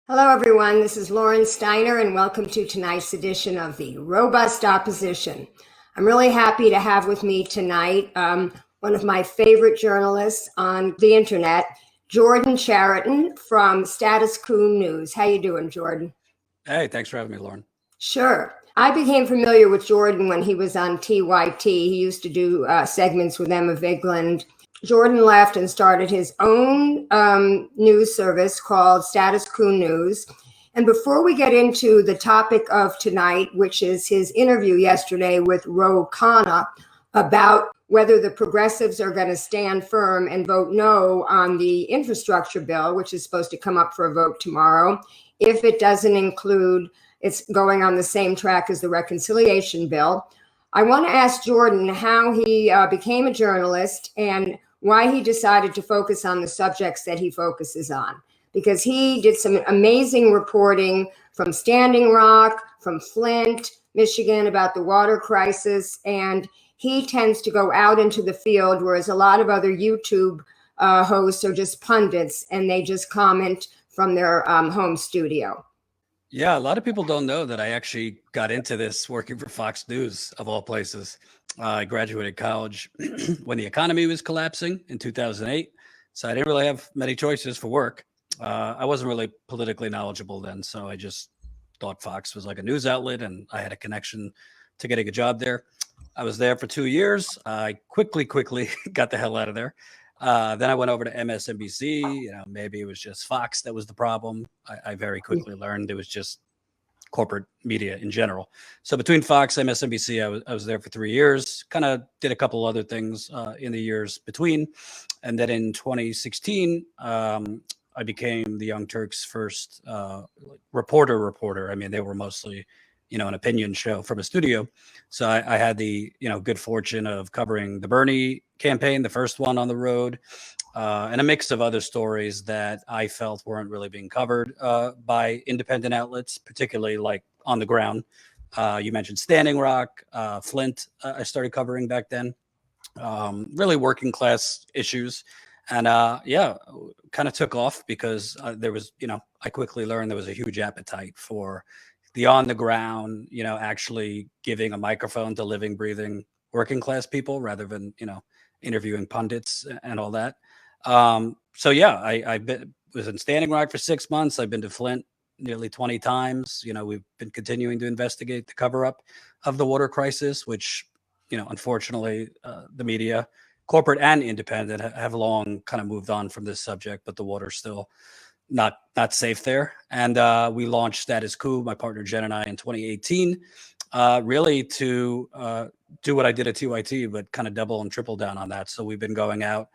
Hello, everyone. This is Lauren Steiner, and welcome to tonight's edition of the Robust Opposition. I'm really happy to have with me tonight one of my favorite journalists on the internet, Jordan Chariton from Status Coup News. How you doing, Jordan? Hey, thanks for having me, Lauren. Sure. I became familiar with Jordan when he was on TYT. He used to do segments with Emma Vigeland. Jordan left and started his own news service called Status Coup News. And before we get into the topic of tonight, which is his interview yesterday with Ro Khanna about whether the progressives are going to stand firm and vote no on the infrastructure bill, which is supposed to come up for a vote tomorrow, if it doesn't include it's going on the same track as the reconciliation bill. I want to ask Jordan how he became a journalist and why he decided to focus on the subjects that he focuses on. Because he did some amazing reporting from Standing Rock, from Flint, Michigan, about the water crisis. And he tends to go out into the field, whereas a lot of other YouTube hosts are just pundits and they just comment from their home studio. Yeah, a lot of people don't know that I actually got into this working for Fox News, of all places. I graduated college when the economy was collapsing in 2008, so I didn't really have many choices for work. I wasn't really politically knowledgeable then, so I just thought Fox was like a news outlet, and I had a connection to getting a job there. I was there for 2 years. I quickly got the hell out of there. Then I went over to MSNBC. Maybe it was just Fox that was the problem. I very quickly learned it was just corporate media in general. So between Fox and MSNBC, I was there for 3 years. Kind of did a couple other things in the years between, and then in 2016, I became the Young Turks' first reporter. I mean, they were mostly an opinion show from a studio. So I had the, good fortune of covering the Bernie campaign, the first one on the road, and a mix of other stories that I felt weren't really being covered by independent outlets, particularly like on the ground. You mentioned Standing Rock, Flint, I started covering back then, really working class issues. And kind of took off because there was, I quickly learned there was a huge appetite for the on the ground, actually giving a microphone to living, breathing working class people rather than, interviewing pundits and all that. I was in Standing Rock for 6 months. I've been to Flint nearly 20 times. We've been continuing to investigate the cover up of the water crisis, which, unfortunately, the media, corporate and independent, have long kind of moved on from this subject, but the water's still not safe there. And we launched Status Coup, my partner Jen and I, in 2018, really to do what I did at TYT, but kind of double and triple down on that. So we've been going out,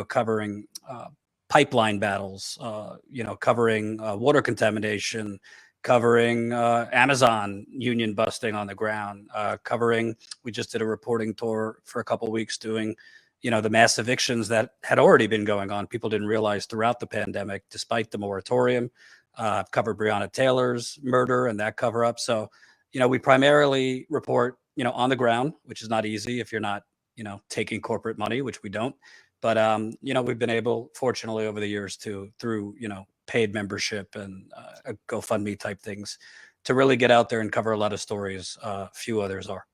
covering pipeline battles, covering water contamination, covering Amazon union busting on the ground, we just did a reporting tour for a couple of weeks doing the mass evictions that had already been going on. People didn't realize throughout the pandemic, despite the moratorium. I've covered Breonna Taylor's murder and that cover up. So, we primarily report, on the ground, which is not easy if you're not, taking corporate money, which we don't. But, we've been able, fortunately, over the years through, paid membership and GoFundMe type things to really get out there and cover a lot of stories. Few others are.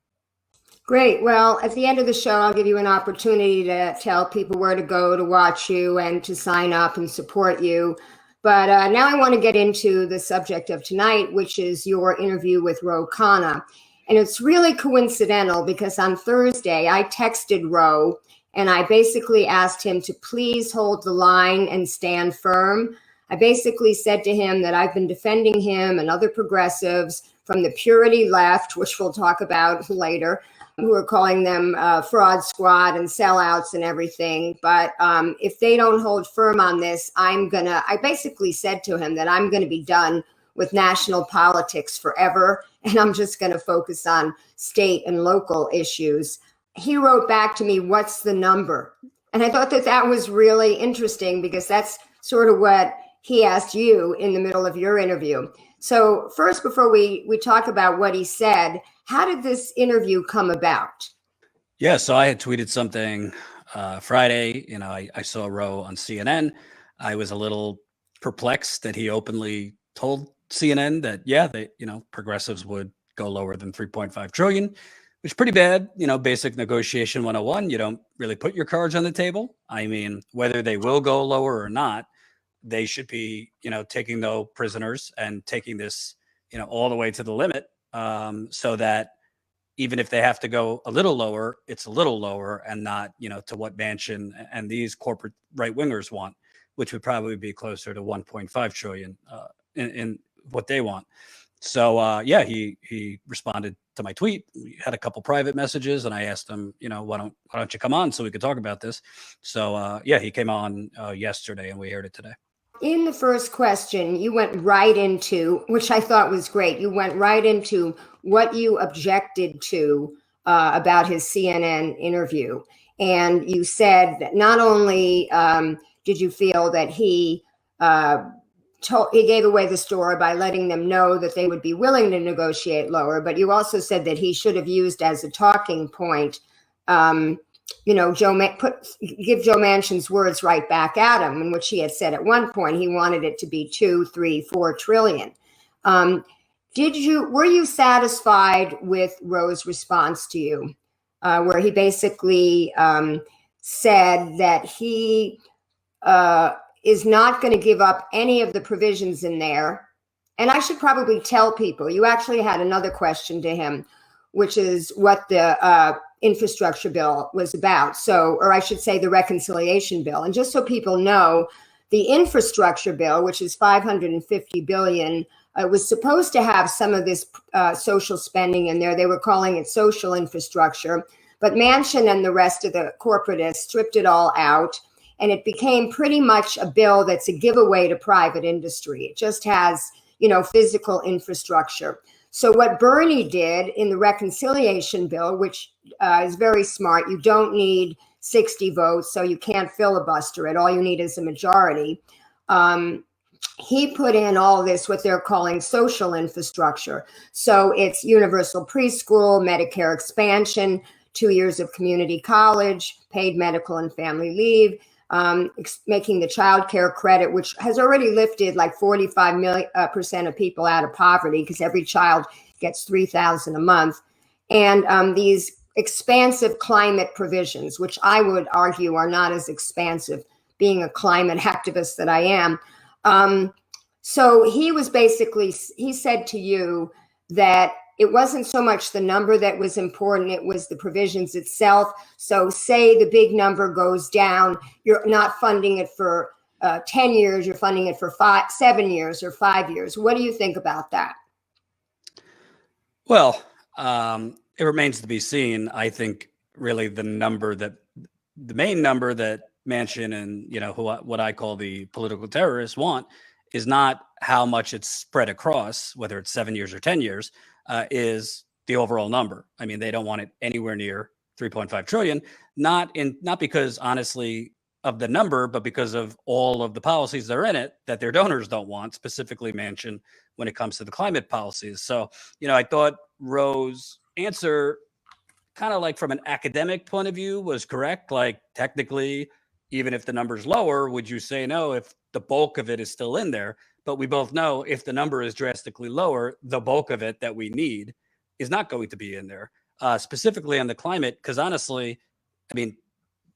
Great. Well, at the end of the show, I'll give you an opportunity to tell people where to go to watch you and to sign up and support you. But now I want to get into the subject of tonight, which is your interview with Ro Khanna. And it's really coincidental because on Thursday, I texted Ro and I basically asked him to please hold the line and stand firm. I basically said to him that I've been defending him and other progressives from the purity left, which we'll talk about later, who are calling them fraud squad and sellouts and everything. But if they don't hold firm on this, I basically said to him that I'm going to be done with national politics forever. And I'm just going to focus on state and local issues. He wrote back to me, "What's the number?" And I thought that was really interesting because that's sort of what he asked you in the middle of your interview. So first, before we talk about what he said, how did this interview come about? Yeah, so I had tweeted something Friday. I saw Ro on CNN. I was a little perplexed that he openly told CNN that, yeah, they, progressives would go lower than 3.5 trillion, which is pretty bad. Basic negotiation 101. You don't really put your cards on the table. I mean, whether they will go lower or not, they should be, taking no prisoners and taking this, all the way to the limit, so that even if they have to go a little lower, it's a little lower and not, to what Manchin and these corporate right wingers want, which would probably be closer to 1.5 trillion in what they want. So yeah, he responded to my tweet. We had a couple private messages, and I asked him, why don't you come on so we could talk about this? So yeah, he came on yesterday, and we aired it today. In the first question, you went right into, which I thought was great. You went right into what you objected to about his CNN interview. And you said that not only did you feel that he gave away the store by letting them know that they would be willing to negotiate lower, but you also said that he should have used as a talking point, give Joe Manchin's words right back at him, in which he had said at one point he wanted it to be 2, 3, 4 trillion. Were you satisfied with Ro's response to you, where he basically said that he is not going to give up any of the provisions in there? And I should probably tell people, you actually had another question to him, which is what the infrastructure bill was about. So, or I should say the reconciliation bill. And just so people know, the infrastructure bill, which is $550 billion, was supposed to have some of this social spending in there. They were calling it social infrastructure. But Manchin and the rest of the corporatists stripped it all out. And it became pretty much a bill that's a giveaway to private industry. It just has, physical infrastructure. So what Bernie did in the reconciliation bill, which is very smart, you don't need 60 votes, so you can't filibuster it. All you need is a majority. He put in all this, what they're calling social infrastructure. So it's universal preschool, Medicare expansion, 2 years of community college, paid medical and family leave, making the child care credit, which has already lifted like 45% of people out of poverty, because every child gets $3,000 a month. And these expansive climate provisions, which I would argue are not as expansive, being a climate activist that I am. So he said to you that it wasn't so much the number that was important, it was the provisions itself. So say the big number goes down, you're not funding it for 10 years, you're funding it for 7 years or 5 years. What do you think about that? Well, it remains to be seen. I think really the main number that Manchin and, what I call the political terrorists want is not how much it's spread across, whether it's 7 years or 10 years, is the overall number. I mean, they don't want it anywhere near 3.5 trillion, not because honestly of the number, but because of all of the policies that are in it that their donors don't want, specifically Manchin, when it comes to the climate policies. So, I thought Ro's answer, kind of like from an academic point of view, was correct. Like technically, even if the number's lower, would you say no if the bulk of it is still in there? But we both know if the number is drastically lower, the bulk of it that we need is not going to be in there, specifically on the climate. Because honestly, I mean,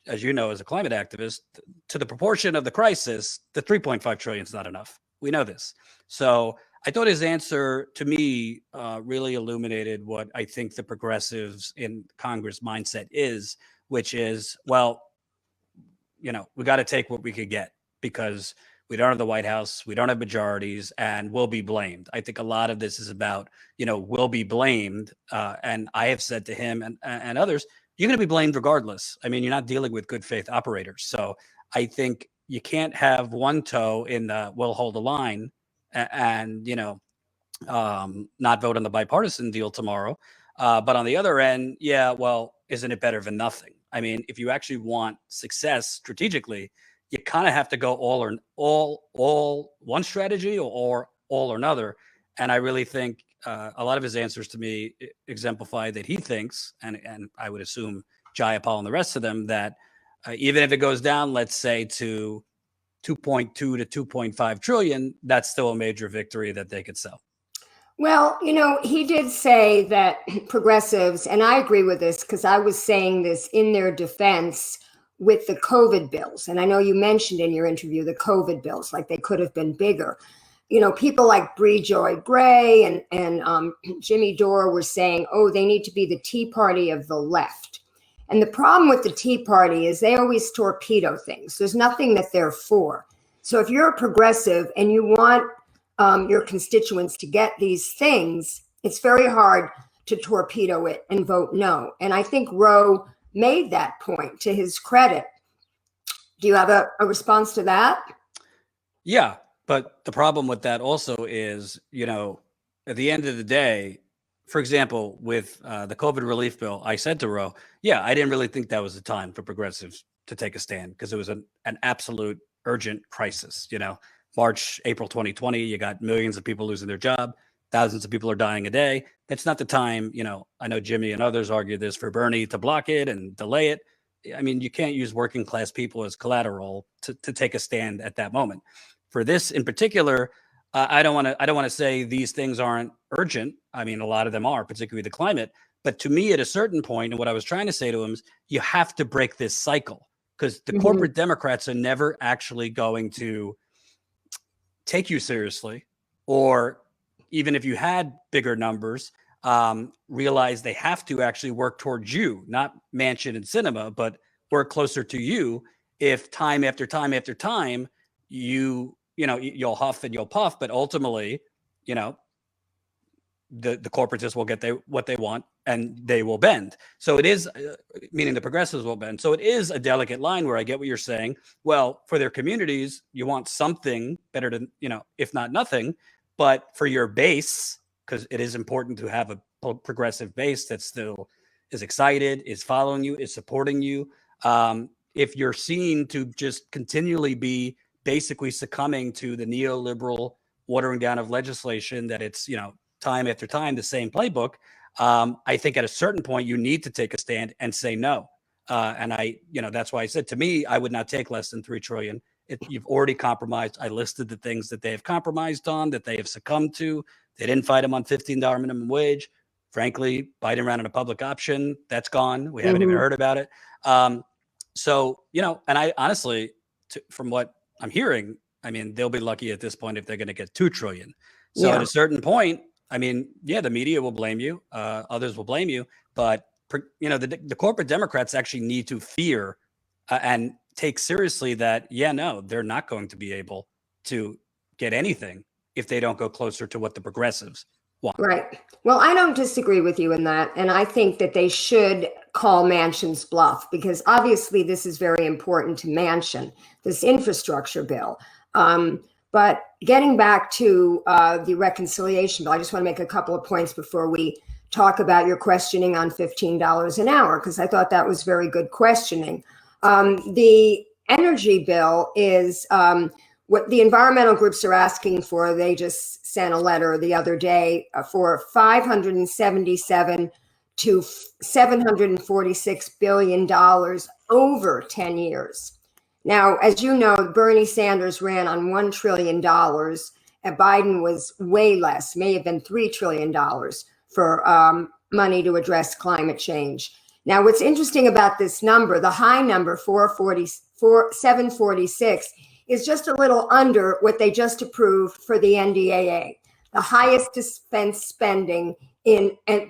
as you know, as a climate activist, to the proportion of the crisis, the 3.5 trillion is not enough. We know this. So I thought his answer to me really illuminated what I think the progressives in Congress mindset is, which is, well, we got to take what we could get because we don't have the White House, we don't have majorities, and we'll be blamed. I think a lot of this is about, we'll be blamed. And I have said to him and others, you're going to be blamed regardless. I mean, you're not dealing with good faith operators. So I think you can't have one toe in the we'll hold the line and not vote on the bipartisan deal tomorrow. But on the other end, yeah, well, isn't it better than nothing? I mean, if you actually want success strategically, you kind of have to go all one strategy or all or another. And I really think a lot of his answers to me exemplify that he thinks, and I would assume Jayapal and the rest of them, that even if it goes down, let's say to 2.2 to 2.5 trillion, that's still a major victory that they could sell. Well, he did say that progressives, and I agree with this because I was saying this in their defense with the COVID bills. And I know you mentioned in your interview the COVID bills, like they could have been bigger. People like Bree Joy Gray and Jimmy Dore were saying, oh, they need to be the Tea Party of the left. And the problem with the Tea Party is they always torpedo things. There's nothing that they're for. So if you're a progressive and you want your constituents to get these things, it's very hard to torpedo it and vote no. And I think Ro made that point to his credit. Do you have a response to that? Yeah, but the problem with that also is, at the end of the day, for example, with the COVID relief bill, I said to Ro, yeah, I didn't really think that was the time for progressives to take a stand because it was an absolute urgent crisis. March, April 2020, you got millions of people losing their job. Thousands of people are dying a day. That's not the time, I know Jimmy and others argue this for Bernie to block it and delay it. I mean, you can't use working class people as collateral to take a stand at that moment. For this in particular, I don't want to say these things aren't urgent. I mean, a lot of them are, particularly the climate. But to me, at a certain point, and what I was trying to say to him is you have to break this cycle because the corporate Democrats are never actually going to take you seriously, or even if you had bigger numbers, realize they have to actually work towards you, not Manchin and Sinema, but work closer to you. If time after time after time, you'll huff and you'll puff, but ultimately, the corporatists will get what they want and they will bend. So it is, meaning the progressives will bend. So it is a delicate line where I get what you're saying. Well, for their communities, you want something better than, if not nothing, but for your base, because it is important to have a progressive base that still is excited, is following you, is supporting you. If you're seen to just continually be basically succumbing to the neoliberal watering down of legislation, that it's, time after time, the same playbook, I think at a certain point you need to take a stand and say no. And that's why I said, to me, I would not take less than 3 trillion. You've already compromised. I listed the things that they have compromised on, that they have succumbed to. They didn't fight them on $15 minimum wage. Frankly, Biden ran on a public option. That's gone. We haven't even heard about it. So, and I honestly, from what I'm hearing, I mean, they'll be lucky at this point if they're going to get 2 trillion. So at a certain point, I mean, yeah, the media will blame you. Others will blame you. But, the corporate Democrats actually need to fear and take seriously that, they're not going to be able to get anything if they don't go closer to what the progressives want. Right. Well, I don't disagree with you in that. And I think that they should call Manchin's bluff, because obviously this is very important to Manchin, this infrastructure bill. But getting back to the reconciliation bill, I just want to make a couple of points before we talk about your questioning on $15 an hour, because I thought that was very good questioning. The energy bill is what the environmental groups are asking for. They just sent a letter the other day for $577 to $746 billion over 10 years. Now, as you know, Bernie Sanders ran on $1 trillion, and Biden was way less, may have been $3 trillion for money to address climate change. Now, what's interesting about this number, the high number, 746, is just a little under what they just approved for the NDAA, the highest defense spending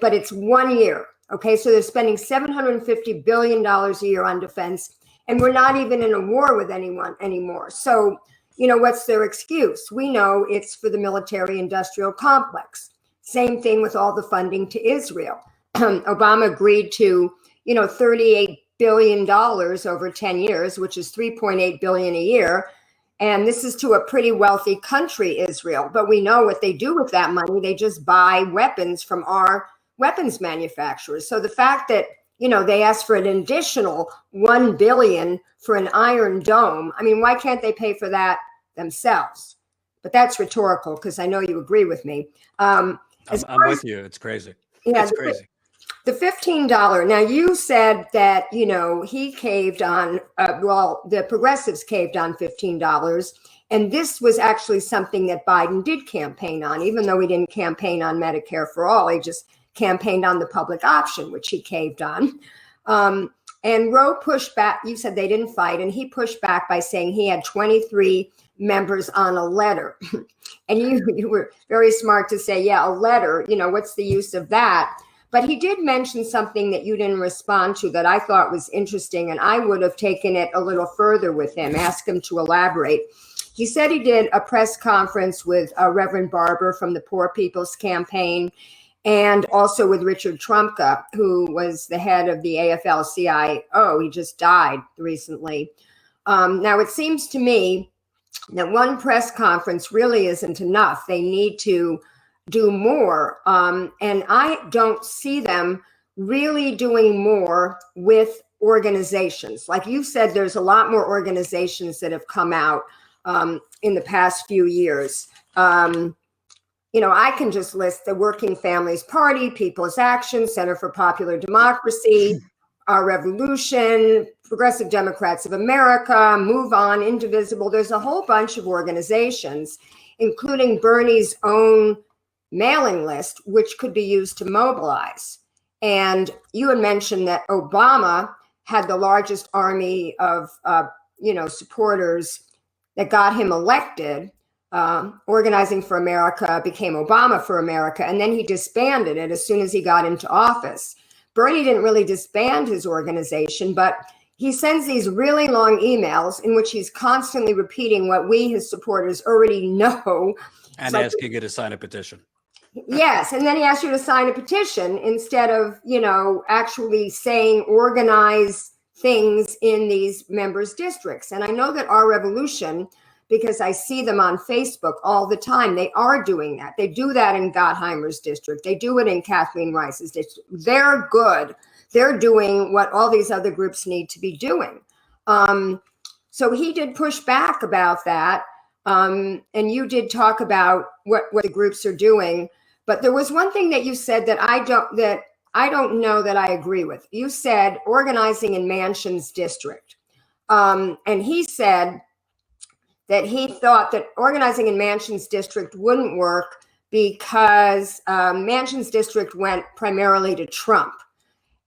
but it's 1 year. Okay, so they're spending $750 billion a year on defense, and we're not even in a war with anyone anymore. So, what's their excuse? We know it's for the military-industrial complex. Same thing with all the funding to Israel. Obama agreed to, $38 billion over 10 years, which is $3.8 billion a year. And this is to a pretty wealthy country, Israel. But we know what they do with that money. They just buy weapons from our weapons manufacturers. So the fact that, they asked for an additional $1 billion for an Iron Dome, I mean, why can't they pay for that themselves? But that's rhetorical, because I know you agree with me. I'm with you. It's crazy. Yeah, it's crazy. The $15. Now, you said that, he caved on, the progressives caved on $15. And this was actually something that Biden did campaign on, even though he didn't campaign on Medicare for all. He just campaigned on the public option, which he caved on. And Ro pushed back. You said they didn't fight. And he pushed back by saying he had 23 members on a letter. And you were very smart to say, yeah, a letter, what's the use of that? But he did mention something that you didn't respond to that I thought was interesting. And I would have taken it a little further with him, asked him to elaborate. He said he did a press conference with Reverend Barber from the Poor People's Campaign, and also with Richard Trumka, who was the head of the AFL-CIO. He just died recently. Now, it seems to me that one press conference really isn't enough. They need to do more. And I don't see them really doing more with organizations. Like you said, there's a lot more organizations that have come out in the past few years. I can just list the Working Families Party, People's Action, Center for Popular Democracy, Our Revolution, Progressive Democrats of America, Move On, Indivisible. There's a whole bunch of organizations, including Bernie's own mailing list, which could be used to mobilize. And you had mentioned that Obama had the largest army of, supporters that got him elected. Organizing for America became Obama for America, and then he disbanded it as soon as he got into office. Bernie didn't really disband his organization, but he sends these really long emails in which he's constantly repeating what we, his supporters, already know. And asking you to sign a petition. Yes, and then he asks you to sign a petition instead of, actually saying organize things in these members' districts. And I know that Our Revolution, because I see them on Facebook all the time, they are doing that. They do that in Gottheimer's district. They do it in Kathleen Rice's district. They're good. They're doing what all these other groups need to be doing. So he did push back about that. And you did talk about what the groups are doing. But there was one thing that you said that I don't know that I agree with. You said organizing in Manchin's district. And he said that he thought that organizing in Manchin's district wouldn't work because Manchin's district went primarily to Trump.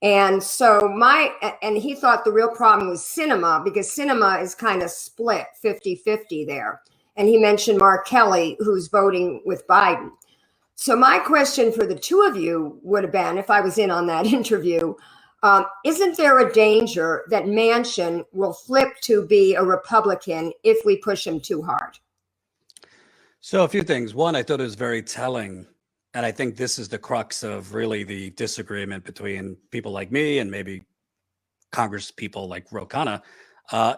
And so and he thought the real problem was Sinema, because Sinema is kind of split 50-50 there. And he mentioned Mark Kelly, who's voting with Biden. So my question for the two of you would have been, if I was in on that interview, isn't there a danger that Manchin will flip to be a Republican if we push him too hard? So a few things. One, I thought it was very telling, and I think this is the crux of really the disagreement between people like me and maybe Congress people like Ro Khanna,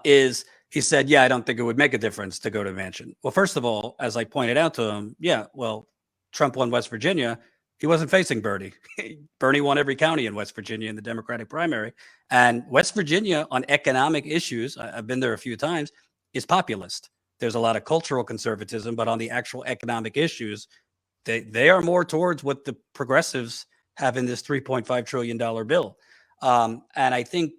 is he said, yeah, I don't think it would make a difference to go to Manchin. Well, first of all, as I pointed out to him, yeah, well, Trump won West Virginia. He wasn't facing Bernie. Bernie won every county in West Virginia in the Democratic primary. And West Virginia on economic issues, I've been there a few times, is populist. There's a lot of cultural conservatism, but on the actual economic issues, they are more towards what the progressives have in this $3.5 trillion bill. And I think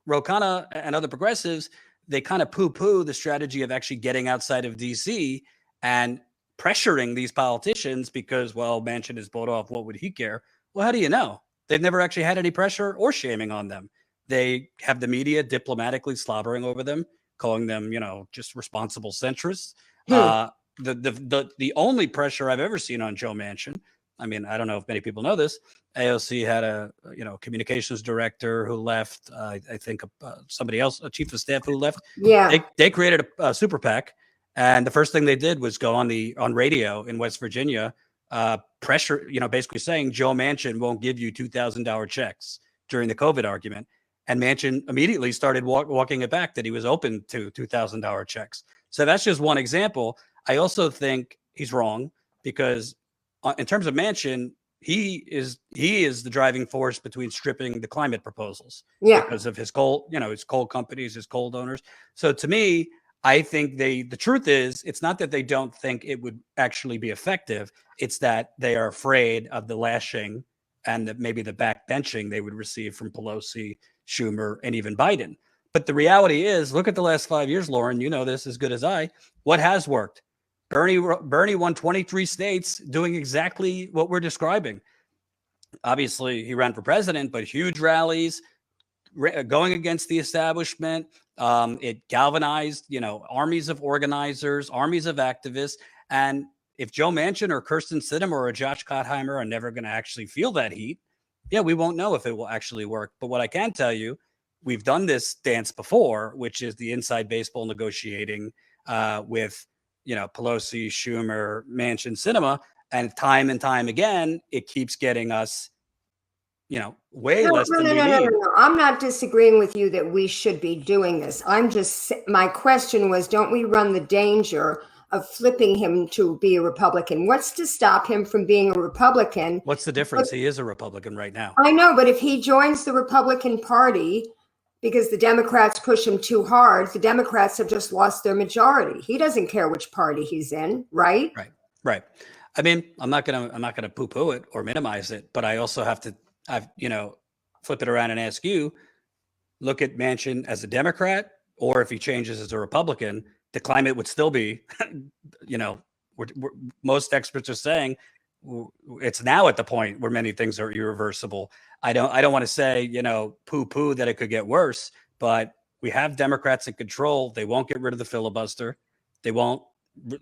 Ro Khanna and other progressives, they kind of poo-poo the strategy of actually getting outside of DC and pressuring these politicians because, well, Manchin is bought off. What would he care? Well, how do you know? They've never actually had any pressure or shaming on them. They have the media diplomatically slobbering over them, calling them, just responsible centrists. The only pressure I've ever seen on Joe Manchin, I mean, I don't know if many people know this, AOC had a communications director who left. I think somebody else, a chief of staff who left. Yeah, they created a super PAC. And the first thing they did was go on radio in West Virginia, pressure, basically saying Joe Manchin won't give you $2,000 checks during the COVID argument. And Manchin immediately started walking it back that he was open to $2,000 checks. So that's just one example. I also think he's wrong because in terms of Manchin, he is the driving force between stripping the climate proposals because of his coal, his coal companies, his coal donors. So to me, I think the truth is, it's not that they don't think it would actually be effective. It's that they are afraid of the lashing and maybe the backbenching they would receive from Pelosi, Schumer, and even Biden. But the reality is, look at the last 5 years, Lauren, you know this as good as I. What has worked? Bernie won 23 states doing exactly what we're describing. Obviously, he ran for president, but huge rallies, going against the establishment. It galvanized, armies of organizers, armies of activists. And if Joe Manchin or Kirsten Sinema or Josh Gottheimer are never going to actually feel that heat, yeah, we won't know if it will actually work. But what I can tell you, we've done this dance before, which is the inside baseball negotiating with, Pelosi, Schumer, Manchin, Sinema. And time again, it keeps getting us, way less than we need. No. I'm not disagreeing with you that we should be doing this. My question was, don't we run the danger of flipping him to be a Republican? What's to stop him from being a Republican? What's the difference? He is a Republican right now. I know, but if he joins the Republican Party because the Democrats push him too hard, the Democrats have just lost their majority. He doesn't care which party he's in, right? Right. I mean, I'm not gonna poo-poo it or minimize it, but I also have to flip it around and ask you, look at Manchin as a Democrat, or if he changes as a Republican, the climate would still be, most experts are saying it's now at the point where many things are irreversible. I don't want to say, poo-poo that it could get worse, but we have Democrats in control. They won't get rid of the filibuster. They won't.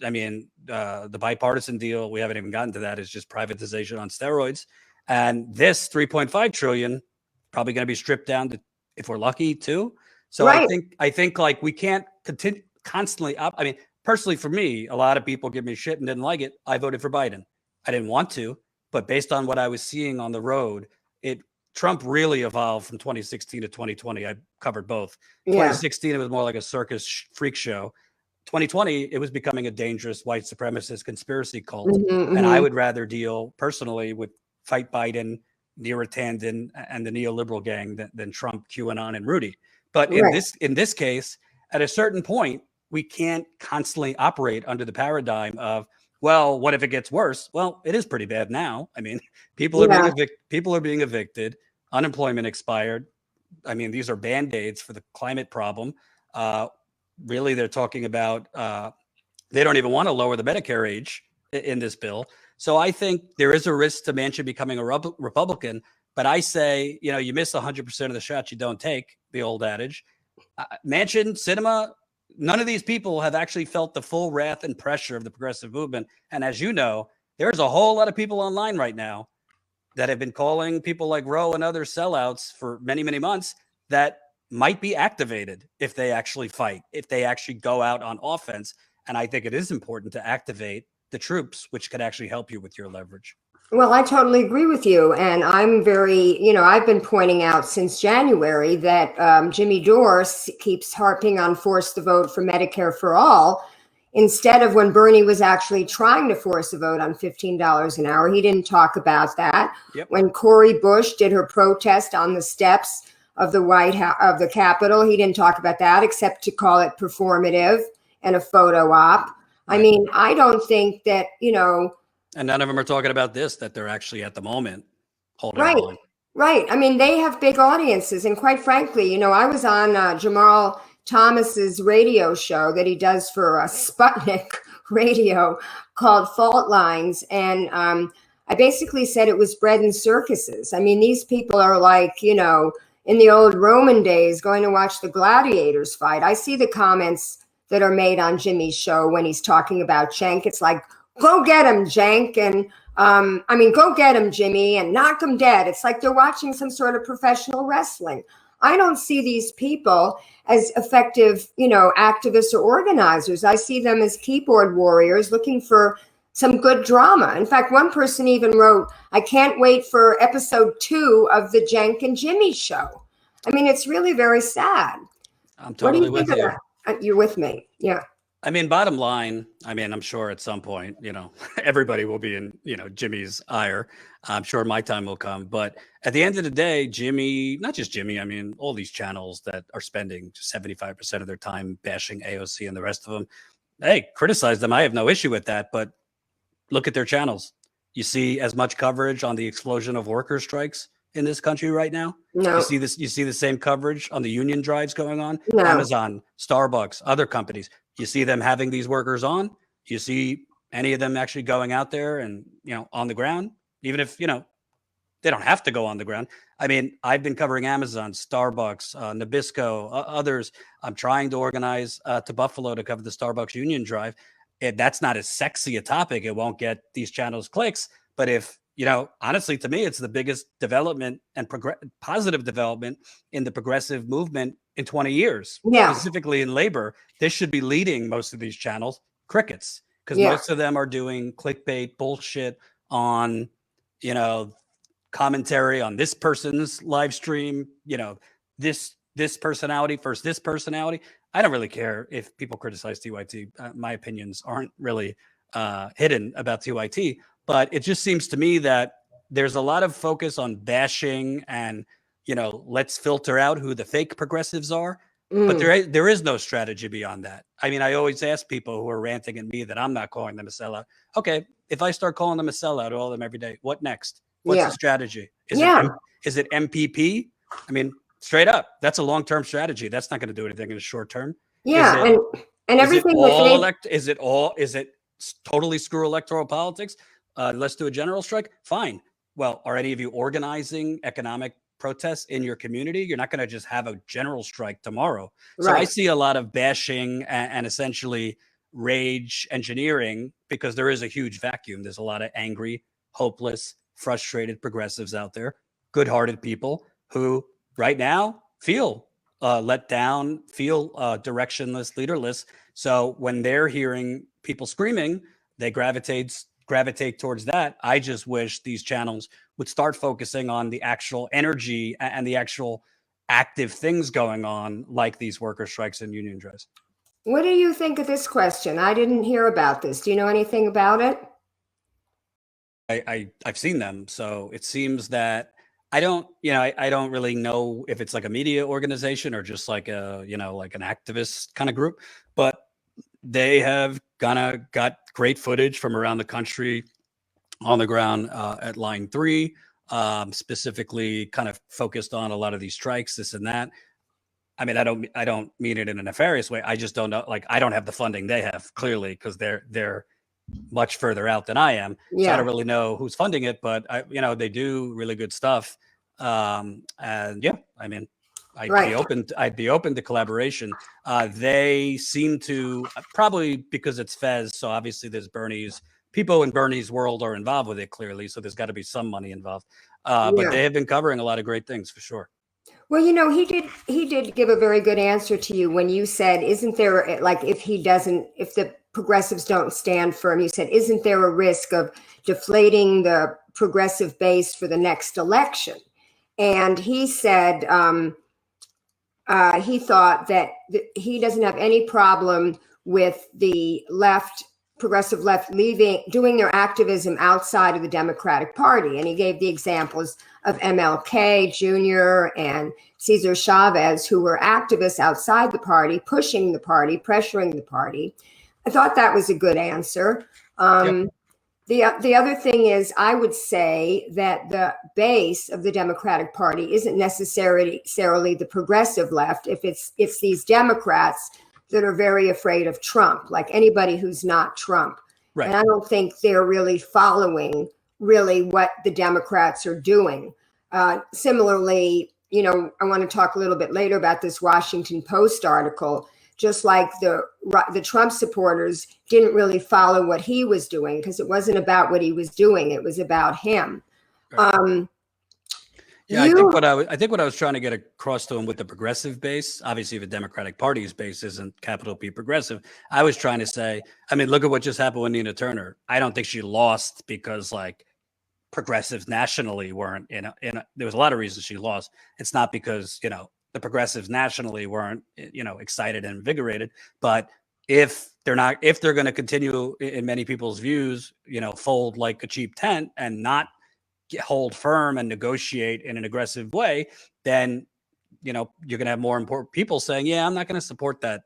I mean, the bipartisan deal, we haven't even gotten to that, is just privatization on steroids. And this 3.5 trillion probably going to be stripped down to, if we're lucky, too. So right. I think like we can't continue constantly up. I mean, personally, for me, a lot of people give me shit and didn't like it. I voted for Biden. I didn't want to, but based on what I was seeing on the road, Trump really evolved from 2016 to 2020. I covered both. Yeah. 2016, it was more like a circus freak show. 2020, it was becoming a dangerous white supremacist conspiracy cult. And I would rather deal personally with fight Biden, Neera Tanden, and the neoliberal gang than Trump, QAnon, and Rudy. But in this case, at a certain point, we can't constantly operate under the paradigm of, well, what if it gets worse? Well, it is pretty bad now. I mean, people are being evicted, unemployment expired. I mean, these are Band-Aids for the climate problem. Really, they're talking about they don't even want to lower the Medicare age in this bill. So I think there is a risk to Manchin becoming a Republican. But I say, you miss 100% of the shots you don't take, the old adage. Manchin, Sinema, none of these people have actually felt the full wrath and pressure of the progressive movement. And as you know, there's a whole lot of people online right now that have been calling people like Ro and other sellouts for many, many months that might be activated if they actually fight, if they actually go out on offense. And I think it is important to activate the troops, which could actually help you with your leverage. Well, I totally agree with you. And I'm very, I've been pointing out since January that Jimmy Dore keeps harping on force the vote for Medicare for all, instead of when Bernie was actually trying to force a vote on $15 an hour. He didn't talk about that. Yep. When Cori Bush did her protest on the steps of the White House, of the Capitol, he didn't talk about that except to call it performative and a photo op. Right. I mean, I don't think that, and none of them are talking about this, that they're actually at the moment holding on. Right. I mean, they have big audiences. And quite frankly, I was on Jamal Thomas's radio show that he does for Sputnik Radio called Fault Lines. And I basically said it was bread and circuses. I mean, these people are like, in the old Roman days going to watch the gladiators fight. I see the comments that are made on Jimmy's show when he's talking about Cenk. It's like, go get him, Cenk. And go get him, Jimmy, and knock him dead. It's like they're watching some sort of professional wrestling. I don't see these people as effective, activists or organizers. I see them as keyboard warriors looking for some good drama. In fact, one person even wrote, I can't wait for episode 2 of the Cenk and Jimmy show. I mean, it's really very sad. I'm totally with you. You're with me. Yeah. I mean, bottom line, I'm sure at some point, everybody will be in, Jimmy's ire. I'm sure my time will come. But at the end of the day, Jimmy, not just Jimmy, all these channels that are spending 75% of their time bashing AOC and the rest of them, hey, criticize them. I have no issue with that. But look at their channels. you see as much coverage on the explosion of worker strikes in this country right now? No, You see the same coverage on the union drives going on? no. Amazon, Starbucks, other companies. You see them having these workers on? You see any of them actually going out there and, on the ground, even if, they don't have to go on the ground. I mean, I've been covering Amazon, Starbucks, Nabisco, others. I'm trying to organize to Buffalo to cover the Starbucks union drive. That's not as sexy a topic. It won't get these channels clicks. But if, honestly, to me, it's the biggest development and positive development in the progressive movement in 20 years, Yeah. specifically in labor. This should be leading most of these channels, crickets, because Yeah. most of them are doing clickbait bullshit on, commentary on this person's live stream, this personality versus this personality. I don't really care if people criticize TYT. My opinions aren't really hidden about TYT, but it just seems to me that there's a lot of focus on bashing and, let's filter out who the fake progressives are. But there is no strategy beyond that. I mean, I always ask people who are ranting at me that I'm not calling them a sellout. Okay, if I start calling them a sellout, all of them every day, what next? What's the strategy? Is it MPP? I mean, straight up, that's a long-term strategy. That's not going to do anything in the short term. Yeah, and everything Is it totally screw electoral politics? Let's do a general strike. Fine. Well, are any of you organizing economic protests in your community? You're not going to just have a general strike tomorrow. So I see a lot of bashing and essentially rage engineering because there is a huge vacuum. There's a lot of angry, hopeless, frustrated progressives out there, good-hearted people who right now feel let down, feel directionless, leaderless. So when they're hearing people screaming, they gravitate towards that. I just wish these channels would start focusing on the actual energy and the actual active things going on, like these worker strikes and union drives. What do you think of this question? I didn't hear about this. Do you know anything about it? I've seen them. So it seems that I don't really know if it's like a media organization or just like like an activist kind of group, but they have got great footage from around the country on the ground at line 3, specifically kind of focused on a lot of these strikes, this and that. I mean, I don't mean it in a nefarious way. I just don't know. Like, I don't have the funding they have, clearly, because they're much further out than I am. So I don't really know who's funding it, but they do really good stuff. And yeah, I mean, I'd be open to collaboration. They seem to, probably because it's Fez. So obviously there's Bernie's people in Bernie's world are involved with it, clearly. So there's got to be some money involved. But they have been covering a lot of great things for sure. Well, he did give a very good answer to you when you said, isn't there, like, if the progressives don't stand firm, you said, isn't there a risk of deflating the progressive base for the next election? And he said he thought that he doesn't have any problem with the progressive left doing their activism outside of the Democratic Party. And he gave the examples of MLK Jr. and Cesar Chavez, who were activists outside the party, pushing the party, pressuring the party. I thought that was a good answer. The other thing is, I would say that the base of the Democratic Party isn't necessarily the progressive left. If it's these Democrats that are very afraid of Trump, like anybody who's not Trump. Right. And I don't think they're really following what the Democrats are doing. Similarly, I want to talk a little bit later about this Washington Post article. Just like the Trump supporters didn't really follow what he was doing, because it wasn't about what he was doing; it was about him. Right. I think what I was trying to get across to him with the progressive base, obviously the Democratic Party's base isn't capital P progressive. I was trying to say, I mean, look at what just happened with Nina Turner. I don't think she lost because like progressives nationally weren't there was a lot of reasons she lost. It's not because, the progressives nationally weren't, excited and invigorated, but if they're going to continue in many people's views, fold like a cheap tent and not hold firm and negotiate in an aggressive way, then, you're going to have more important people saying, yeah, I'm not going to support that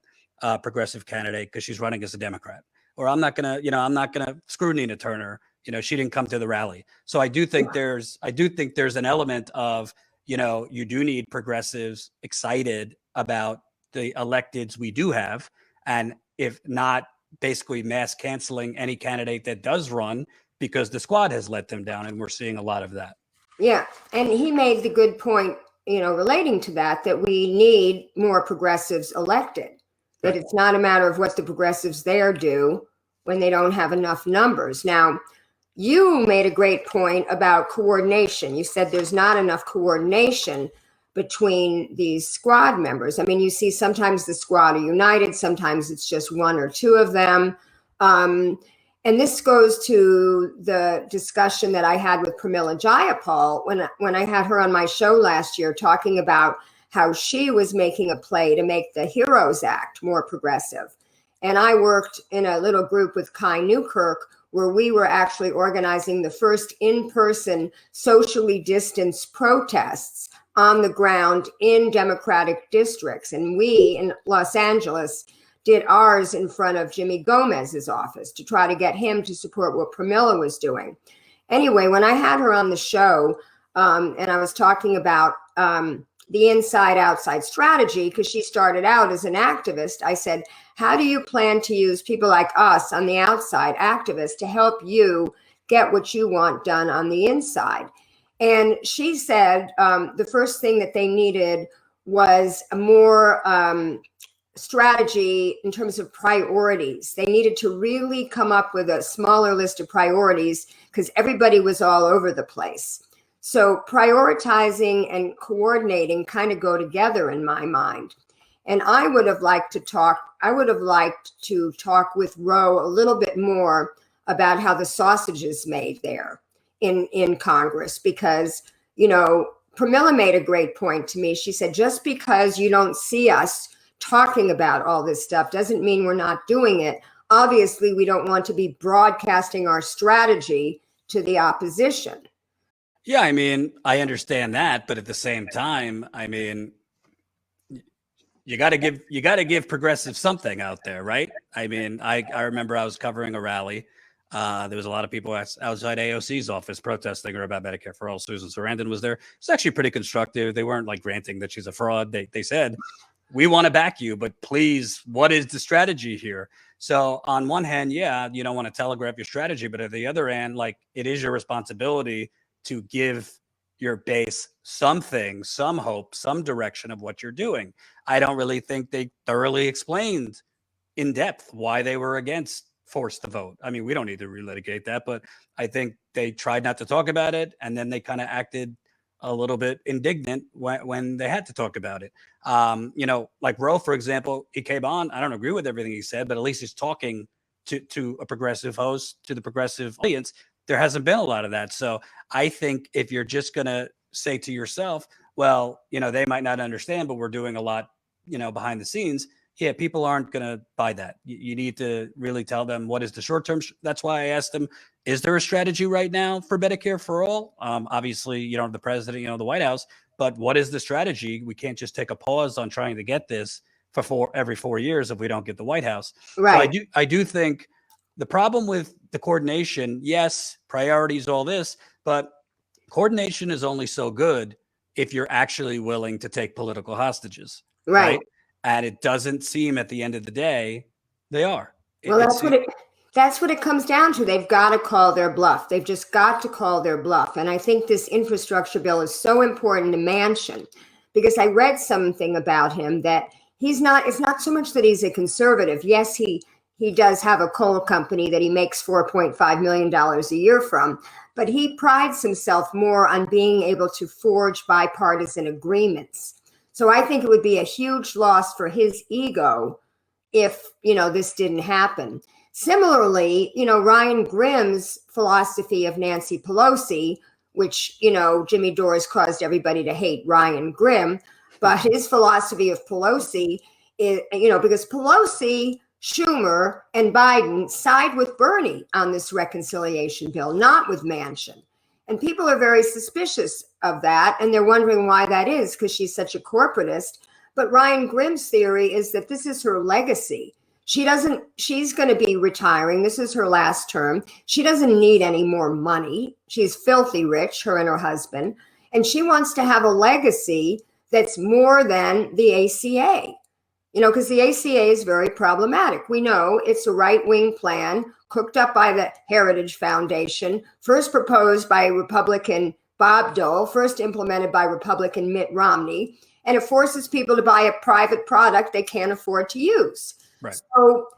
progressive candidate because she's running as a Democrat, or I'm not going to screw Nina Turner, She didn't come to the rally. So I do think there's an element of, you do need progressives excited about the electeds we do have. And if not, basically mass canceling any candidate that does run because the squad has let them down. And we're seeing a lot of that. Yeah. And he made the good point, relating to that we need more progressives elected, that it's not a matter of what the progressives there do when they don't have enough numbers. Now, you made a great point about coordination. You said there's not enough coordination between these squad members. I mean, you see sometimes the squad are united, sometimes it's just one or two of them. And this goes to the discussion that I had with Pramila Jayapal when I had her on my show last year, talking about how she was making a play to make the HEROES Act more progressive. And I worked in a little group with Kai Newkirk, where we were actually organizing the first in-person socially distanced protests on the ground in Democratic districts. And we in Los Angeles did ours in front of Jimmy Gomez's office to try to get him to support what Pramila was doing. Anyway, when I had her on the show, and I was talking about the inside-outside strategy, because she started out as an activist, I said, how do you plan to use people like us on the outside, activists, to help you get what you want done on the inside? And she said the first thing that they needed was a more strategy in terms of priorities. They needed to really come up with a smaller list of priorities because everybody was all over the place. So prioritizing and coordinating kind of go together in my mind. And I would have liked to talk with Ro a little bit more about how the sausage is made there in Congress, because, Pramila made a great point to me. She said, just because you don't see us talking about all this stuff doesn't mean we're not doing it. Obviously, we don't want to be broadcasting our strategy to the opposition. Yeah, I mean, I understand that, but at the same time, I mean, you got to give progressives something out there, right? I mean, I remember I was covering a rally. There was a lot of people outside AOC's office protesting her about Medicare for all. Susan Sarandon was there. It's actually pretty constructive. They weren't like granting that she's a fraud. They said, we want to back you, but please, what is the strategy here? So on one hand, yeah, you don't want to telegraph your strategy, but at the other hand, like, it is your responsibility to give your base something, some hope, some direction of what you're doing. I don't really think they thoroughly explained in depth why they were against forced to vote. I mean, we don't need to relitigate that, but I think they tried not to talk about it, and then they kind of acted a little bit indignant when they had to talk about it. Like Ro, for example, he came on. I don't agree with everything he said, but at least he's talking to a progressive host, to the progressive audience. There hasn't been a lot of that. So I think if you're just going to say to yourself, well, they might not understand, but we're doing a lot, behind the scenes. Yeah, people aren't going to buy that. You need to really tell them what is the short term. That's why I asked them, is there a strategy right now for Medicare for all? Obviously, you don't have the president, the White House, but what is the strategy? We can't just take a pause on trying to get this for every 4 years if we don't get the White House. Right. So I do think the problem with the coordination, yes, priorities, all this, but coordination is only so good if you're actually willing to take political hostages. Right. And it doesn't seem at the end of the day they are. Well, that's what it comes down to. They've got to call their bluff. They've just got to call their bluff. And I think this infrastructure bill is so important to Manchin, because I read something about him that it's not so much that he's a conservative. Yes, he does have a coal company that he makes $4.5 million a year from, but he prides himself more on being able to forge bipartisan agreements. So I think it would be a huge loss for his ego if, this didn't happen. Similarly, Ryan Grimm's philosophy of Nancy Pelosi, which, Jimmy Dore caused everybody to hate Ryan Grimm, but his philosophy of Pelosi is, because Pelosi, Schumer, and Biden side with Bernie on this reconciliation bill, not with Manchin. And people are very suspicious of that, and they're wondering why that is, because she's such a corporatist. But Ryan Grimm's theory is that this is her legacy. She's going to be retiring. This is her last term. She doesn't need any more money. She's filthy rich, her and her husband. And she wants to have a legacy that's more than the ACA. Because the ACA is very problematic. We know it's a right-wing plan cooked up by the Heritage Foundation, first proposed by Republican Bob Dole, first implemented by Republican Mitt Romney, and it forces people to buy a private product they can't afford to use. Right. So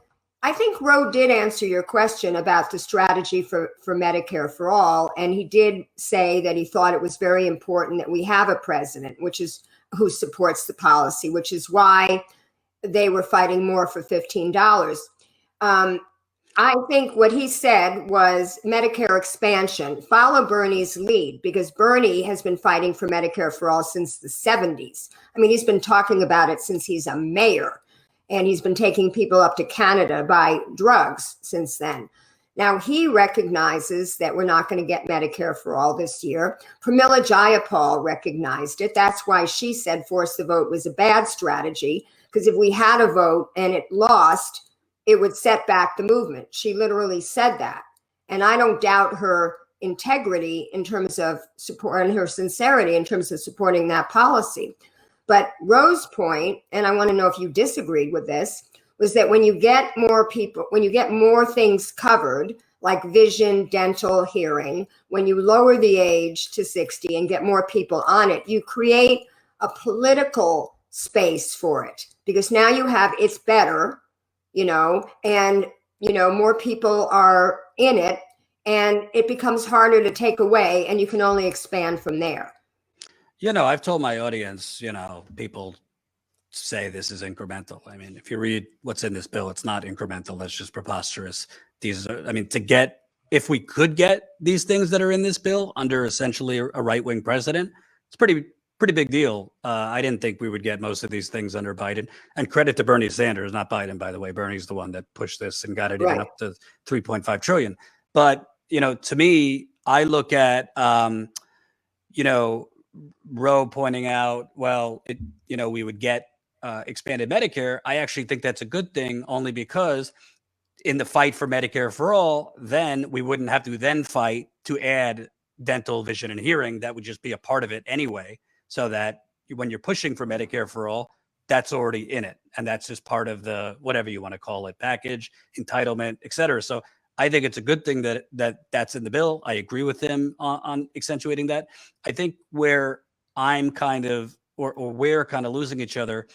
I think Ro did answer your question about the strategy for Medicare for all. And he did say that he thought it was very important that we have a president, who supports the policy, which is why they were fighting more for $15. I think what he said was Medicare expansion. Follow Bernie's lead, because Bernie has been fighting for Medicare for all since the 70s. I mean, he's been talking about it since he's a mayor. And he's been taking people up to Canada to buy drugs since then. Now, he recognizes that we're not going to get Medicare for all this year. Pramila Jayapal recognized it. That's why she said force the vote was a bad strategy, because if we had a vote and it lost, it would set back the movement. She literally said that. And I don't doubt her integrity in terms of support and her sincerity in terms of supporting that policy. But Ro's point, and I want to know if you disagreed with this, was that when you get more people, when you get more things covered, like vision, dental, hearing, when you lower the age to 60 and get more people on it, you create a political space for it, because now you have it's better, and, more people are in it, and it becomes harder to take away, and you can only expand from there. I've told my audience, people say this is incremental. I mean, if you read what's in this bill, it's not incremental. That's just preposterous. If we could get these things that are in this bill under essentially a right-wing president, it's pretty big deal. I didn't think we would get most of these things under Biden. And credit to Bernie Sanders, not Biden, by the way. Bernie's the one that pushed this and got it even up to 3.5 trillion. But, to me, I look at, Ro pointing out, we would get expanded Medicare. I actually think that's a good thing, only because in the fight for Medicare for all, then we wouldn't have to then fight to add dental, vision, and hearing. That would just be a part of it anyway, so that when you're pushing for Medicare for all, that's already in it. And that's just part of the, whatever you want to call it, package, entitlement, et cetera. So I think it's a good thing that's in the bill. I agree with him on accentuating that. I think where I'm kind of, or we're kind of losing each other,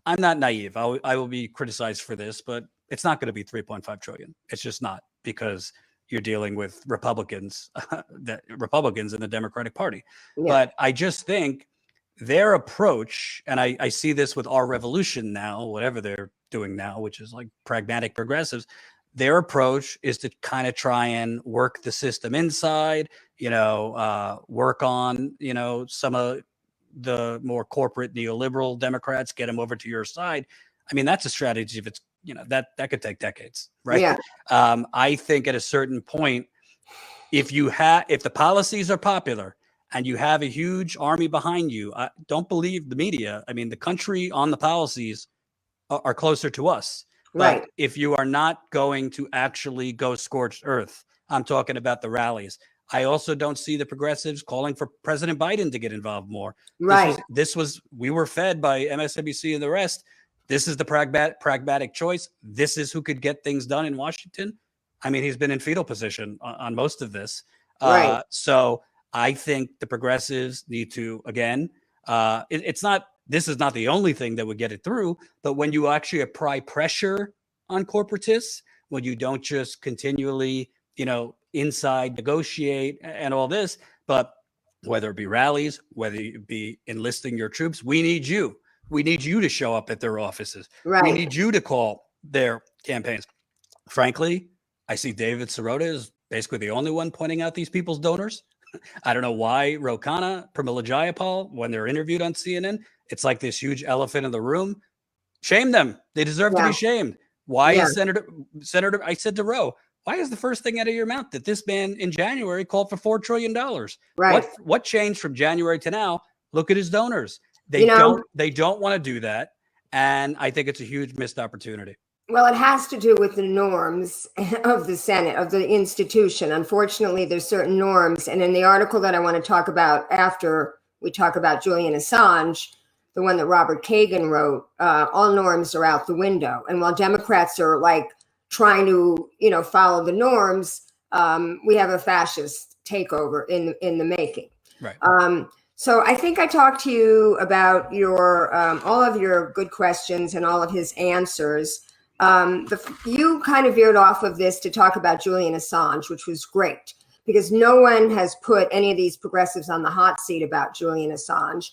I'm not naive. I will be criticized for this, but it's not going to be 3.5 trillion. It's just not, because you're dealing with Republicans in the Democratic Party. Yeah. But I just think their approach, and I see this with our revolution now, whatever they're doing now, which is like pragmatic progressives, their approach is to kind of try and work the system inside, work on, some of the more corporate neoliberal Democrats, get them over to your side. I mean, that's a strategy. If it's, that could take decades, right? Yeah. I think at a certain point, if the policies are popular and you have a huge army behind you, don't believe the media. I mean, the country on the policies are closer to us. But right. If you are not going to actually go scorched earth, I'm talking about the rallies. I also don't see the progressives calling for President Biden to get involved more. Right. We were fed by MSNBC and the rest. This is the pragmatic choice. This is who could get things done in Washington. I mean, he's been in fetal position on most of this. Right. So I think the progressives need to, again, this is not the only thing that would get it through, but when you actually apply pressure on corporatists, when you don't just continually, inside negotiate and all this, but whether it be rallies, whether it be enlisting your troops, we need you. We need you to show up at their offices. Right. We need you to call their campaigns. Frankly, I see David Sirota is basically the only one pointing out these people's donors. I don't know why Ro Khanna, Pramila Jayapal, when they're interviewed on CNN, it's like this huge elephant in the room. Shame them. They deserve to be shamed. Why is Senator, I said to Ro, why is the first thing out of your mouth that this man in January called for $4 trillion? Right. What changed from January to now? Look at his donors. They don't want to do that. And I think it's a huge missed opportunity. Well, it has to do with the norms of the Senate, of the institution. Unfortunately, there's certain norms. And in the article that I want to talk about after we talk about Julian Assange, the one that Robert Kagan wrote, all norms are out the window. And while Democrats are like trying to, follow the norms, we have a fascist takeover in the making. Right. So I think I talked to you about your all of your good questions and all of his answers. You kind of veered off of this to talk about Julian Assange, which was great because no one has put any of these progressives on the hot seat about Julian Assange.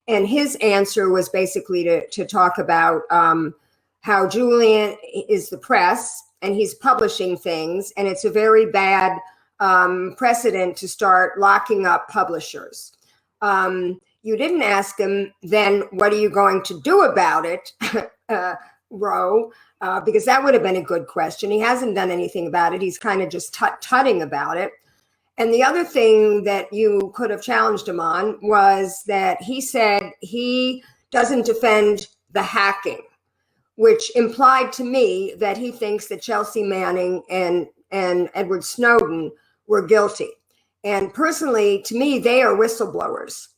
And his answer was basically to talk about how Julian is the press and he's publishing things. And it's a very bad precedent to start locking up publishers. You didn't ask him, then what are you going to do about it, Ro? Because that would have been a good question. He hasn't done anything about it. He's kind of just tutting about it. And the other thing that you could have challenged him on was that he said he doesn't defend the hacking, which implied to me that he thinks that Chelsea Manning and Edward Snowden were guilty. And personally, to me, they are whistleblowers.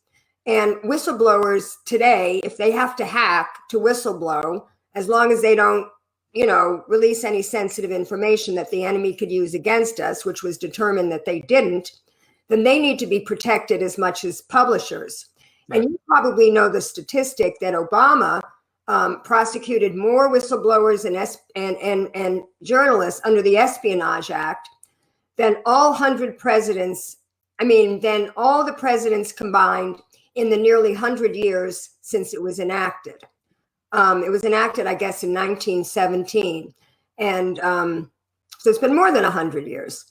And whistleblowers today, if they have to hack to whistleblow, as long as they don't, release any sensitive information that the enemy could use against us, which was determined that they didn't, then they need to be protected as much as publishers. Right. And you probably know the statistic that Obama prosecuted more whistleblowers and journalists under the Espionage Act than all 100 presidents, than all the presidents combined in the nearly 100 years since it was enacted. It was enacted, I guess, in 1917. And so it's been more than 100 years.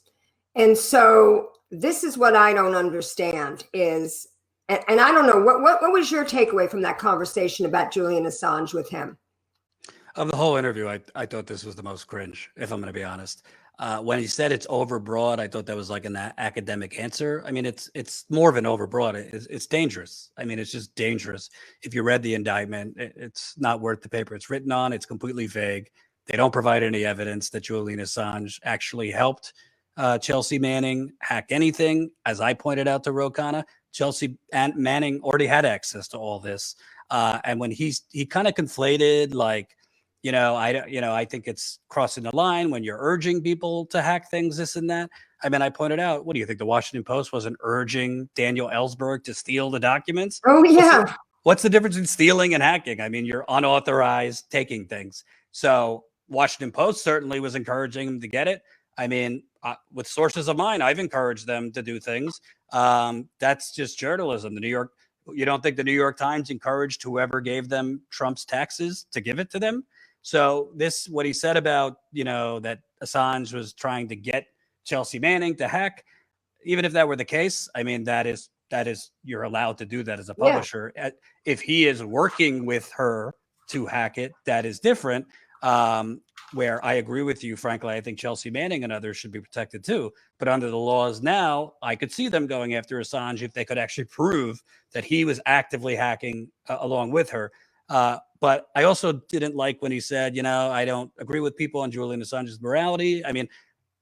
And so this is what I don't understand is, and I don't know, what was your takeaway from that conversation about Julian Assange with him? Of the whole interview, I thought this was the most cringe, if I'm going to be honest. When he said it's overbroad, I thought that was like an academic answer. It's more of an overbroad. It's dangerous. It's just dangerous. If you read the indictment, it's not worth the paper it's written on. It's completely vague. They don't provide any evidence that Julian Assange actually helped Chelsea Manning hack anything. As I pointed out to Ro Khanna, Chelsea and Manning already had access to all this. And when he kind of conflated like, I think it's crossing the line when you're urging people to hack things, this and that. I pointed out, what do you think? The Washington Post wasn't urging Daniel Ellsberg to steal the documents? Oh, yeah. What's the difference in stealing and hacking? You're unauthorized taking things. So Washington Post certainly was encouraging him to get it. With sources of mine, I've encouraged them to do things. That's just journalism. You don't think the New York Times encouraged whoever gave them Trump's taxes to give it to them? So what he said about, that Assange was trying to get Chelsea Manning to hack, even if that were the case, that is you're allowed to do that as a publisher. Yeah. If he is working with her to hack it, that is different. Where I agree with you, frankly, I think Chelsea Manning and others should be protected too. But under the laws now, I could see them going after Assange if they could actually prove that he was actively hacking along with her. But I also didn't like when he said, I don't agree with people on Julian Assange's morality.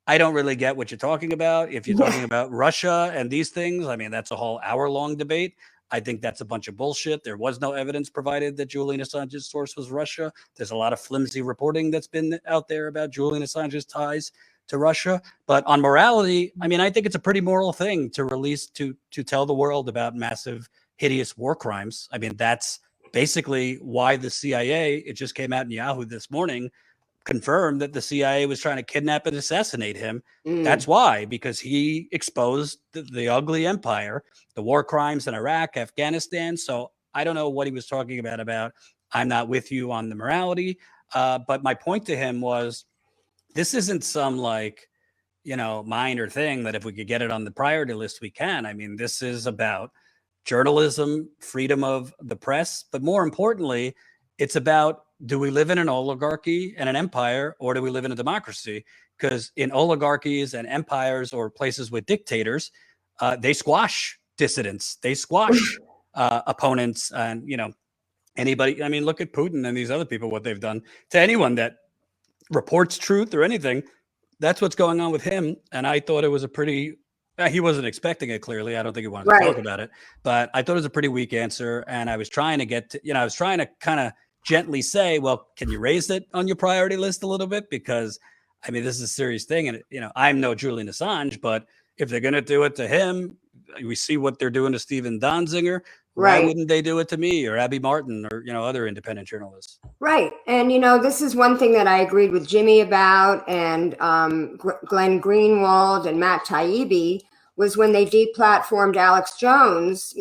I don't really get what you're talking about. If you're talking about Russia and these things, that's a whole hour-long debate. I think that's a bunch of bullshit. There was no evidence provided that Julian Assange's source was Russia. There's a lot of flimsy reporting that's been out there about Julian Assange's ties to Russia. But on morality, I think it's a pretty moral thing to release, to tell the world about massive, hideous war crimes. That's basically why the CIA, it just came out in Yahoo this morning, confirmed that the CIA was trying to kidnap and assassinate him. That's why, because he exposed the ugly empire, the war crimes in Iraq, Afghanistan. So I don't know what he was talking about I'm not with you on the morality. But my point to him was, this isn't some minor thing that if we could get it on the priority list, we can. This is about journalism, freedom of the press, but more importantly, it's about, do we live in an oligarchy and an empire, or do we live in a democracy? Because in oligarchies and empires or places with dictators, they squash dissidents, they squash opponents, and anybody. Look at Putin and these other people, what they've done to anyone that reports truth or anything. That's what's going on with him. And I thought it was a pretty, he wasn't expecting it, clearly. I don't think he wanted to talk about it, but I thought it was a pretty weak answer. And I was trying to get to, I was trying to kind of gently say, well, can you raise it on your priority list a little bit? Because I mean, this is a serious thing. And, I'm no Julian Assange, but if they're going to do it to him, we see what they're doing to Stephen Donziger. Why wouldn't they do it to me or Abby Martin or, other independent journalists? Right. And, this is one thing that I agreed with Jimmy about, and Glenn Greenwald and Matt Taibbi, was when they deplatformed Alex Jones.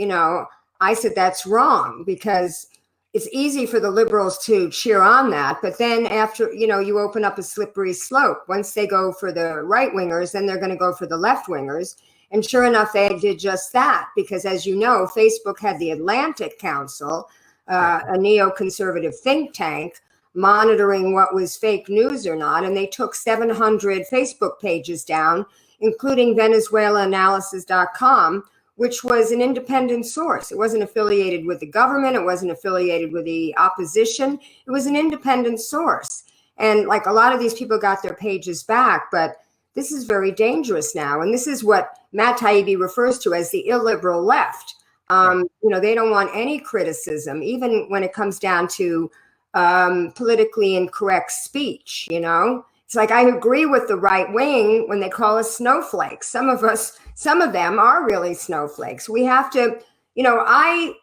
I said that's wrong, because it's easy for the liberals to cheer on that. But then after, you open up a slippery slope. Once they go for the right wingers, then they're going to go for the left wingers. And sure enough, they did just that, because as you know, Facebook had the Atlantic Council, a neoconservative think tank, monitoring what was fake news or not. And they took 700 Facebook pages down, including VenezuelaAnalysis.com, which was an independent source. It wasn't affiliated with the government. It wasn't affiliated with the opposition. It was an independent source. And like a lot of these people got their pages back, but this is very dangerous now. And this is what Matt Taibbi refers to as the illiberal left. They don't want any criticism, even when it comes down to politically incorrect speech. It's like, I agree with the right wing when they call us snowflakes. Some of them are really snowflakes. We have to, I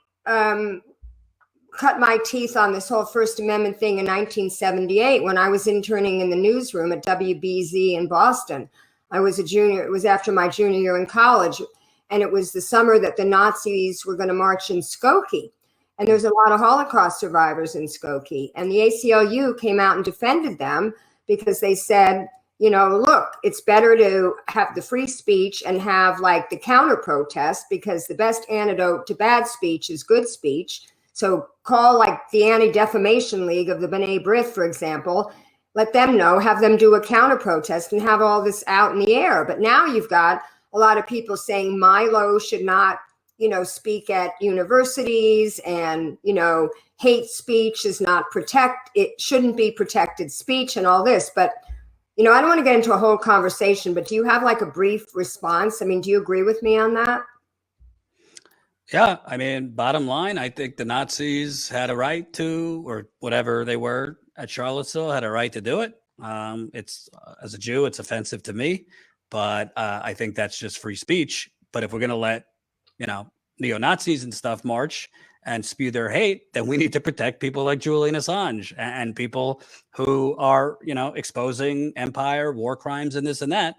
cut my teeth on this whole First Amendment thing in 1978 when I was interning in the newsroom at WBZ in Boston. I was a junior. It was after my junior year in college. And it was the summer that the Nazis were going to march in Skokie. And there's a lot of Holocaust survivors in Skokie. And the ACLU came out and defended them, because they said, look, it's better to have the free speech and have like the counter protest, because the best antidote to bad speech is good speech. So call like the Anti-Defamation League of the B'nai B'rith, for example, let them know, have them do a counter protest and have all this out in the air. But now you've got a lot of people saying Milo should not, speak at universities, and, hate speech is not it shouldn't be protected speech and all this. But, I don't want to get into a whole conversation, but do you have like a brief response? I mean, do you agree with me on that? Yeah. I mean, bottom line, I think the Nazis had a right to, or whatever they were at Charlottesville, had a right to do it. It's as a Jew, it's offensive to me, but I think that's just free speech. But if we're going to let, neo-Nazis and stuff march and spew their hate, then we need to protect people like Julian Assange and people who are, exposing empire, war crimes, and this and that.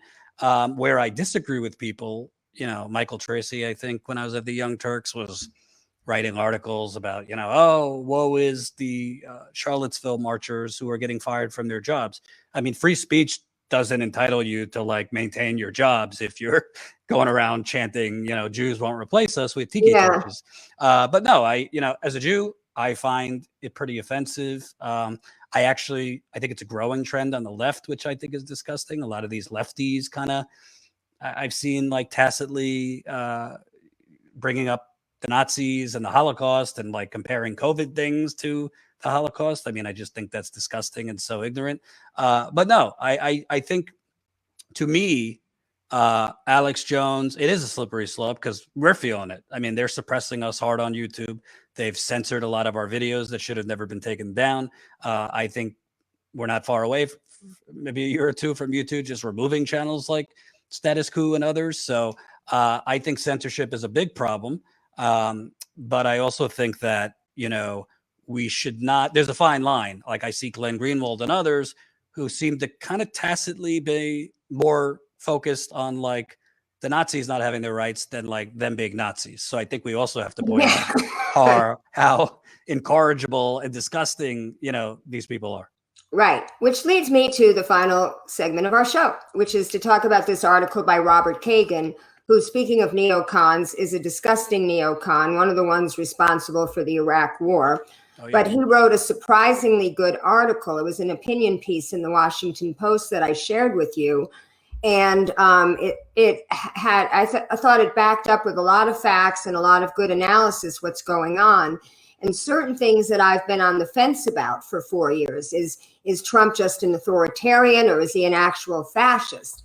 Where I disagree with people, Michael Tracy, I think when I was at the Young Turks, was writing articles about, oh, woe is the Charlottesville marchers who are getting fired from their jobs. I mean, free speech doesn't entitle you to like maintain your jobs if you're going around chanting, Jews won't replace us with tiki torches. But no, as a Jew, I find it pretty offensive. I think it's a growing trend on the left, which I think is disgusting. A lot of these lefties I've seen like tacitly bringing up the Nazis and the Holocaust and like comparing COVID things to the Holocaust. I mean, I just think that's disgusting and so ignorant. But no, I think, to me, Alex Jones, it is a slippery slope because we're feeling it. I mean, they're suppressing us hard on YouTube. They've censored a lot of our videos that should have never been taken down. I think we're not far away, maybe a year or two from YouTube just removing channels like Status Coup and others. So I think censorship is a big problem. But I also think that, we should not, there's a fine line. Like I see Glenn Greenwald and others who seem to kind of tacitly be more focused on like the Nazis not having their rights than like them being Nazis. So I think we also have to point out how incorrigible and disgusting, these people are. Right. Which leads me to the final segment of our show, which is to talk about this article by Robert Kagan, who, speaking of neocons, is a disgusting neocon, one of the ones responsible for the Iraq War. Oh, yeah. But he wrote a surprisingly good article. It was an opinion piece in the Washington Post that I shared with you. And it had, I thought it backed up with a lot of facts and a lot of good analysis what's going on. And certain things that I've been on the fence about for 4 years is Trump just an authoritarian, or is he an actual fascist?